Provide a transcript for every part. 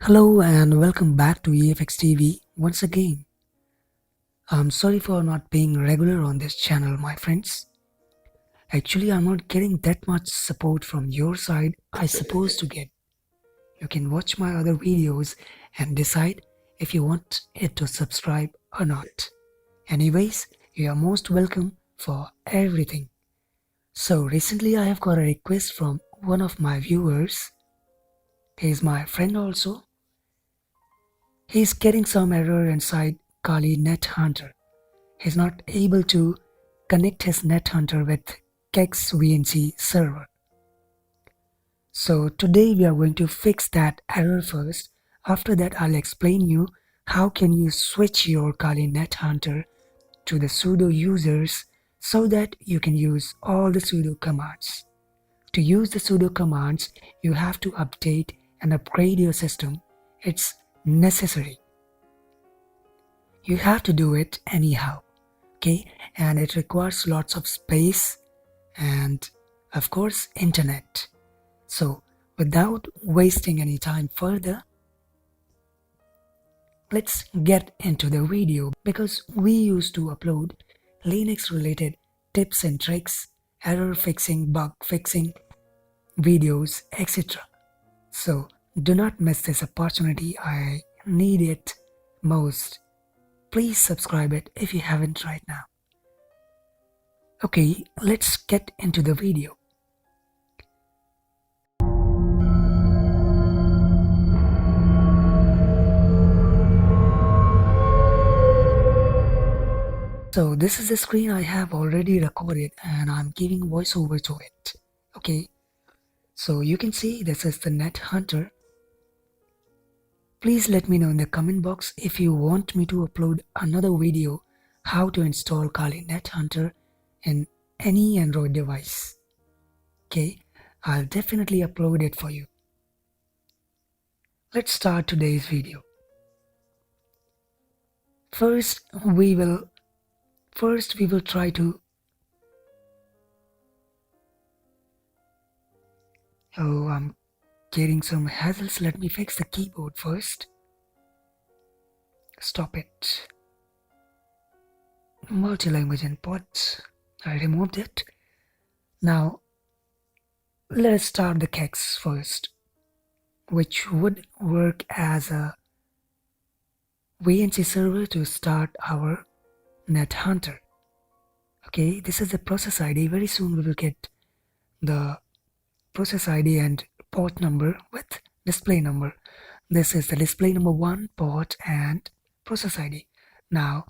Hello and welcome back to EFX TV once again. I'm sorry for not being regular on this channel, my friends. Actually, I'm not getting that much support from your side I supposed to get. You can watch my other videos and decide if you want it to subscribe or not. Anyways, you are most welcome for everything. So recently I have got a request from one of my viewers. He is my friend also. He is getting some error inside Kali Net NetHunter. He is not able to connect his NetHunter with KeX VNC server. So today we are going to fix that error first. After that I'll explain you how can you switch your Kali Net NetHunter to the sudo users so that you can use all the sudo commands. To use the sudo commands, you have to update and upgrade your system. It's necessary. You have to do it anyhow, okay? And it requires lots of space and of course internet. So without wasting any time further, let's get into the video, because we used to upload Linux related tips and tricks, error fixing, bug fixing videos, etc. So do not miss this opportunity. I need it most. Please subscribe it if you haven't right now. Okay, let's get into the video. So this is the screen I have already recorded and I'm giving voiceover to it. Okay, so you can see this is the NetHunter. Please let me know in the comment box if you want me to upload another video how to install Kali Nethunter in any Android device. Okay, I'll definitely upload it for you. Let's start today's video. First we will try to I'm getting some hassles. Let me fix the keyboard first. Stop it. Multi-language input. I removed it. Now let's start the KeX first, which would work as a VNC server to start our NetHunter. Okay, this is the process ID. Very soon we will get the process ID and port number with display number. This is the display number 1, port and process ID. Now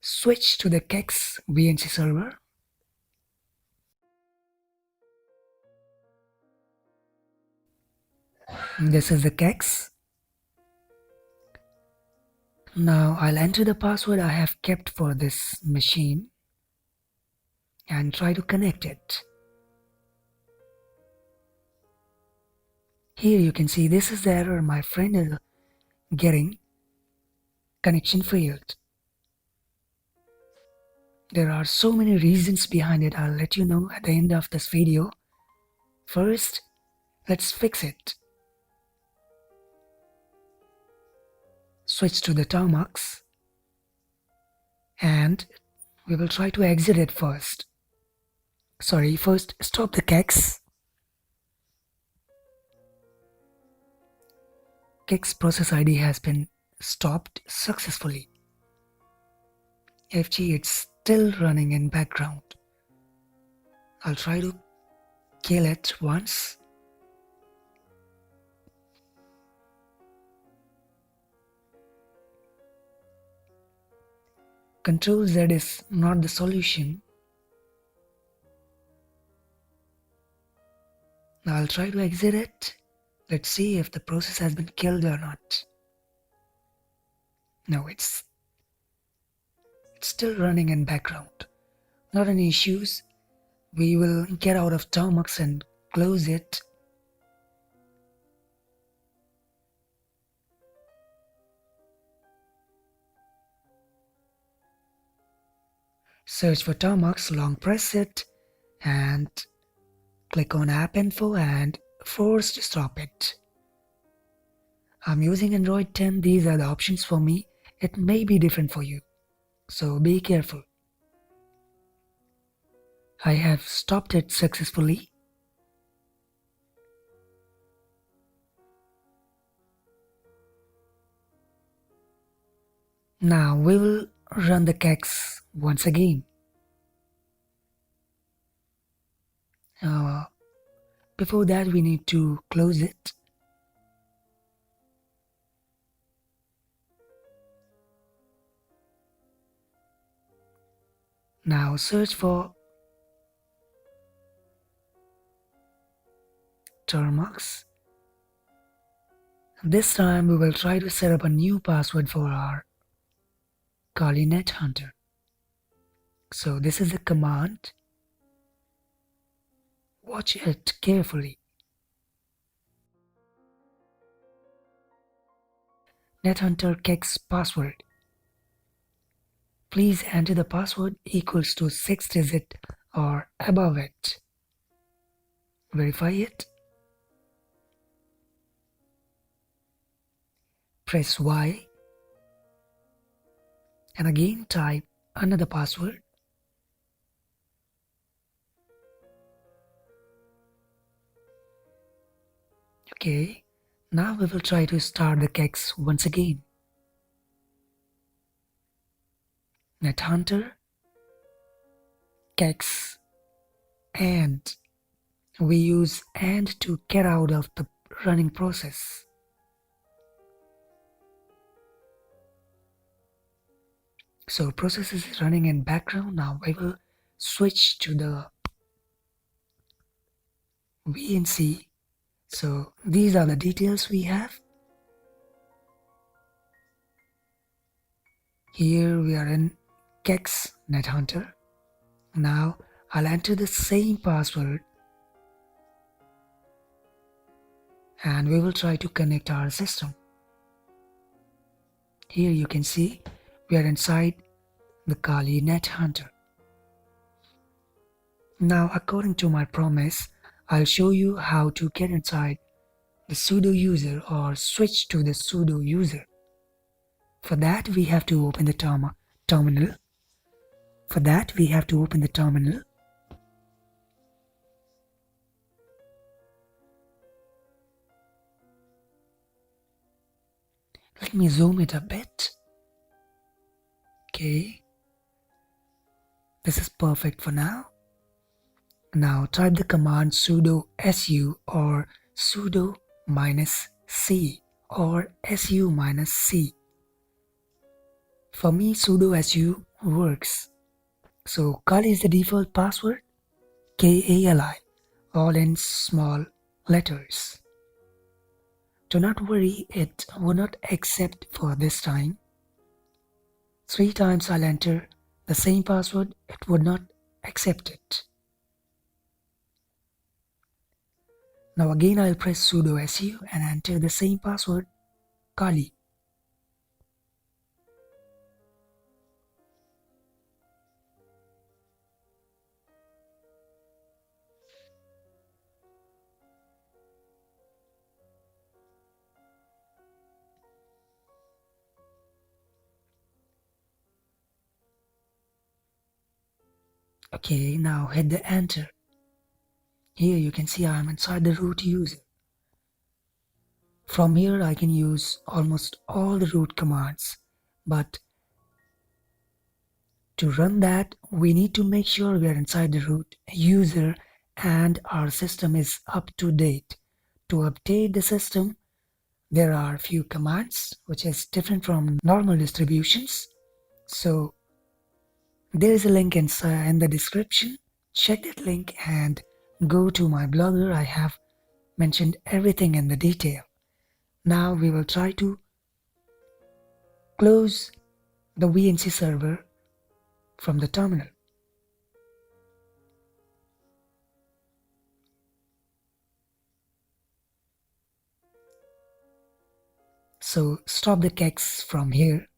switch to the KeX VNC server. This is the KeX. Now I'll enter the password I have kept for this machine and try to connect it. Here you can see this is the error my friend is getting, connection failed. There are so many reasons behind it. I'll let you know at the end of this video. First, let's fix it. Switch to the Termux and we will try to exit it first. First stop the KeX. KeX process ID has been stopped successfully. FG, it's still running in background. I'll try to kill it once. Control Z is not the solution. Now I'll try to exit it. Let's see if the process has been killed or not. No, it's still running in background. Not any issues. We will get out of Termux and close it. Search for Termux, long press it and click on app info and force to stop it. I'm using Android 10. These are the options for me. It may be different for you, so be careful. I have stopped it successfully. Now we will run the KeX once again. Before that, we need to close it. Now search for Termux. This time we will try to set up a new password for our Kali NetHunter. So this is the command. Watch it carefully. NetHunter KeX password. Please enter the password equals to 6 digit or above it. Verify it. Press Y and again type another password. Okay, now we will try to start the KeX once again. NetHunter KeX, and we use AND to get out of the running process. So process is running in background. Now we will switch to the VNC. So these are the details we have. Here we are in KeX NetHunter. Now I'll enter the same password and we will try to connect our system. Here you can see we are inside the Kali NetHunter. Now according to my promise, I'll show you how to get inside the sudo user or switch to the sudo user. For that we have to open the terminal. Let me zoom it a bit. Okay. This is perfect for now. Now type the command sudo su or sudo -c or su -c. For me, sudo su works. So Kali is the default password, Kali, all in small letters. Do not worry, it will not accept for this time. 3 times I'll enter the same password, it would not accept it. Now again I'll press sudo su and enter the same password, Kali. Okay, now hit the enter. Here you can see I am inside the root user. From here I can use almost all the root commands, but to run that we need to make sure we are inside the root user and our system is up to date. To update the system, there are a few commands which is different from normal distributions. So there is a link in the description. Check that link and go to my blogger. I have mentioned everything in the detail. Now we will try to close the VNC server from the terminal. So stop the KeX from here.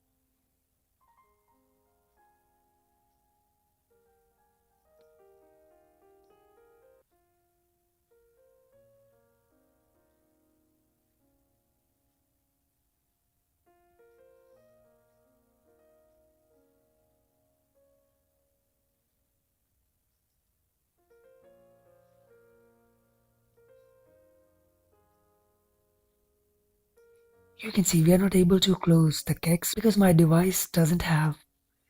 You can see we are not able to close the KeX because my device doesn't have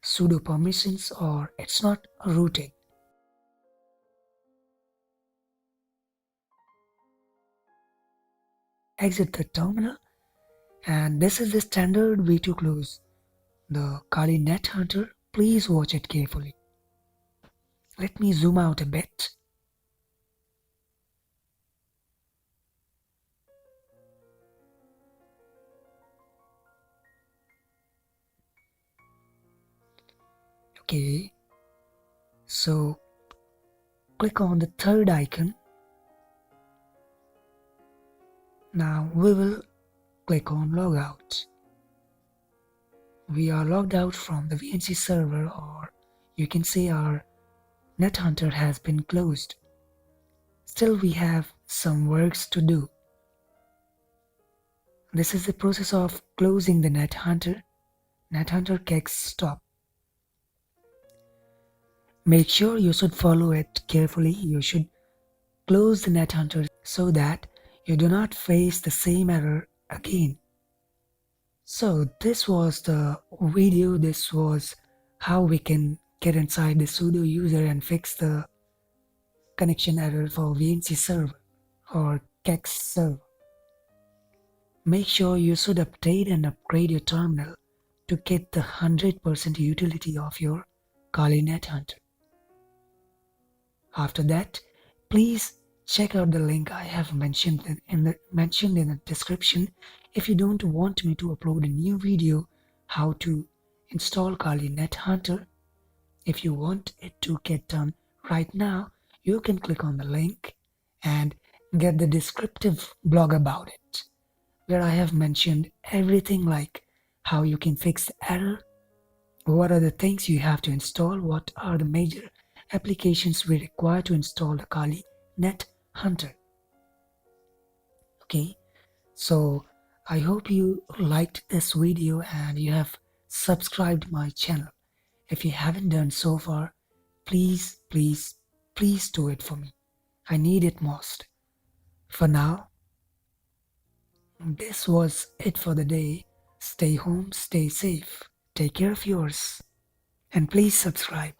sudo permissions or it's not rooted. Exit the terminal, and this is the standard way to close the Kali Net NetHunter. Please watch it carefully. Let me zoom out a bit. Okay, so click on the third icon. Now we will click on logout. We are logged out from the VNC server, or you can say our NetHunter has been closed. Still we have some works to do. This is the process of closing the NetHunter KeX stop. Make sure you should follow it carefully. You should close the NetHunter so that you do not face the same error again. So this was the video. This was how we can get inside the sudo user and fix the connection error for VNC server or KeX server. Make sure you should update and upgrade your terminal to get the 100% utility of your Kali Net NetHunter. After that, please check out the link I have mentioned in the description if you don't want me to upload a new video how to install Kali Net NetHunter. If you want it to get done right now, you can click on the link and get the descriptive blog about it, where I have mentioned everything like how you can fix the error, what are the things you have to install, what are the major applications we require to install the Kali Net NetHunter. Okay, so I hope you liked this video and you have subscribed my channel. If you haven't done so far, please do it for me. I need it most. For now, this was it for the day. Stay home, stay safe, take care of yours, and please subscribe.